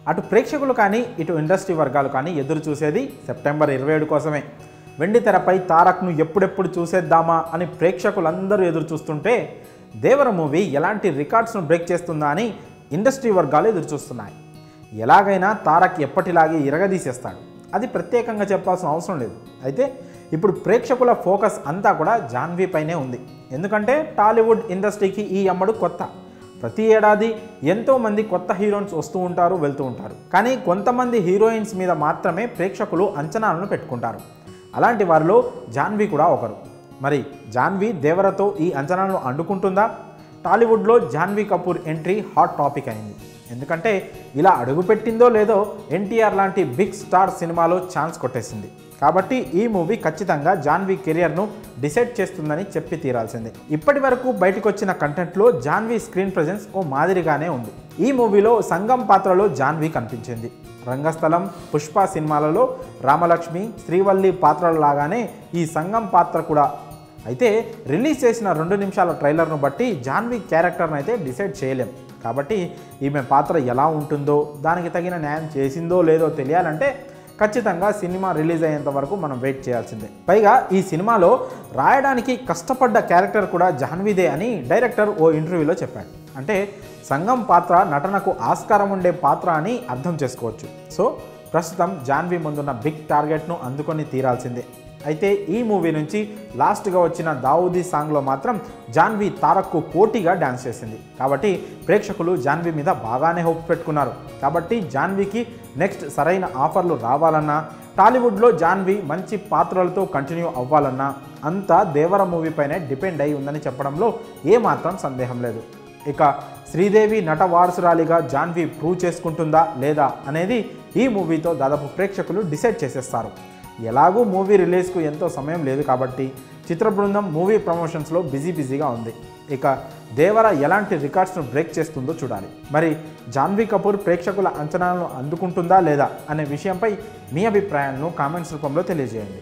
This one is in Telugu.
అటు ప్రేక్షకులు కానీ ఇటు ఇండస్ట్రీ వర్గాలు కానీ ఎదురు చూసేది సెప్టెంబర్ 27 కోసమే. వెండి తెరపై తారక్ను ఎప్పుడెప్పుడు చూసేద్దామా అని ప్రేక్షకులందరూ ఎదురు చూస్తుంటే దేవర మూవీ ఎలాంటి రికార్డ్స్ను బ్రేక్ చేస్తుందా అని ఇండస్ట్రీ వర్గాలు ఎదురు చూస్తున్నాయి. ఎలాగైనా తారక్ ఎప్పటిలాగే ఇరగదీసేస్తాడు, అది ప్రత్యేకంగా చెప్పాల్సిన అవసరం లేదు. అయితే ఇప్పుడు ప్రేక్షకుల ఫోకస్ అంతా కూడా జాన్వీ పైనే ఉంది. ఎందుకంటే టాలీవుడ్ ఇండస్ట్రీకి ఈ అమ్మడు కొత్త. ప్రతి ఏడాది ఎంతోమంది కొత్త హీరోయిన్స్ వస్తూ ఉంటారు, వెళ్తూ ఉంటారు. కానీ కొంతమంది హీరోయిన్స్ మీద మాత్రమే ప్రేక్షకులు అంచనాలను పెట్టుకుంటారు. అలాంటి వారిలో జాన్వీ కూడా ఒకరు. మరి జాన్వీ దేవరతో ఈ అంచనాలను అందుకుంటుందా? టాలీవుడ్లో Janhvi Kapoor entry hot topic అయింది. ఎందుకంటే ఇలా అడుగుపెట్టిందో లేదో ఎన్టీఆర్ లాంటి బిగ్ స్టార్ సినిమాలో ఛాన్స్ కొట్టేసింది. కాబట్టి ఈ మూవీ ఖచ్చితంగా జాన్వీ కెరియర్ను డిసైడ్ చేస్తుందని చెప్పి తీరాల్సిందే. ఇప్పటి వరకు బయటకు వచ్చిన కంటెంట్లో జాన్వీ స్క్రీన్ ప్రెజెన్స్ ఓ మాదిరిగానే ఉంది. ఈ మూవీలో సంగం పాత్రలో జాన్వీ కనిపించింది. రంగస్థలం, పుష్ప సినిమాలలో రామలక్ష్మి, శ్రీవల్లి పాత్రలలాగానే ఈ సంగం పాత్ర కూడా. అయితే రిలీజ్ చేసిన 2 నిమిషాల ట్రైలర్ను బట్టి జాన్వీ క్యారెక్టర్ను అయితే డిసైడ్ చేయలేం. కాబట్టి ఈమె పాత్ర ఎలా ఉంటుందో, దానికి తగిన న్యాయం చేసిందో లేదో తెలియాలంటే ఖచ్చితంగా సినిమా రిలీజ్ అయ్యేంత వరకు మనం వెయిట్ చేయాల్సిందే. పైగా ఈ సినిమాలో రాయడానికి కష్టపడ్డ క్యారెక్టర్ కూడా జాన్వీదే అని డైరెక్టర్ ఓ ఇంటర్వ్యూలో చెప్పాడు. అంటే సంగం పాత్ర నటనకు ఆస్కారం ఉండే పాత్ర అని అర్థం చేసుకోవచ్చు. సో ప్రస్తుతం జాన్వీ ముందున్న బిగ్ టార్గెట్ను అందుకొని తీరాల్సిందే. అయితే ఈ మూవీ నుంచి లాస్ట్గా వచ్చిన దావూదీ సాంగ్లో మాత్రం జాన్వీ తారక్కు పోటీగా డ్యాన్స్ చేసింది. కాబట్టి ప్రేక్షకులు జాన్వీ మీద బాగానే హోప్ పెట్టుకున్నారు. కాబట్టి జాన్వీకి నెక్స్ట్ సరైన ఆఫర్లు రావాలన్నా, టాలీవుడ్లో జాన్వీ మంచి పాత్రలతో కంటిన్యూ అవ్వాలన్నా అంతా దేవర మూవీపైనే డిపెండ్ అయి ఉందని చెప్పడంలో ఏమాత్రం సందేహం లేదు. ఇక శ్రీదేవి నట వారసురాలిగా జాన్వీ ప్రూవ్ చేసుకుంటుందా లేదా అనేది ఈ మూవీతో దాదాపు ప్రేక్షకులు డిసైడ్ చేసేస్తారు. ఎలాగూ మూవీ రిలీజ్కు ఎంతో సమయం లేదు కాబట్టి చిత్ర బృందం మూవీ ప్రమోషన్స్లో బిజీగా ఉంది. ఇక దేవర ఎలాంటి రికార్డ్స్ను బ్రేక్ చేస్తుందో చూడాలి. మరి జాన్వీ కపూర్ ప్రేక్షకుల అంచనాలను అందుకుంటుందా లేదా అనే విషయంపై మీ అభిప్రాయాలను కామెంట్స్ రూపంలో తెలియజేయండి.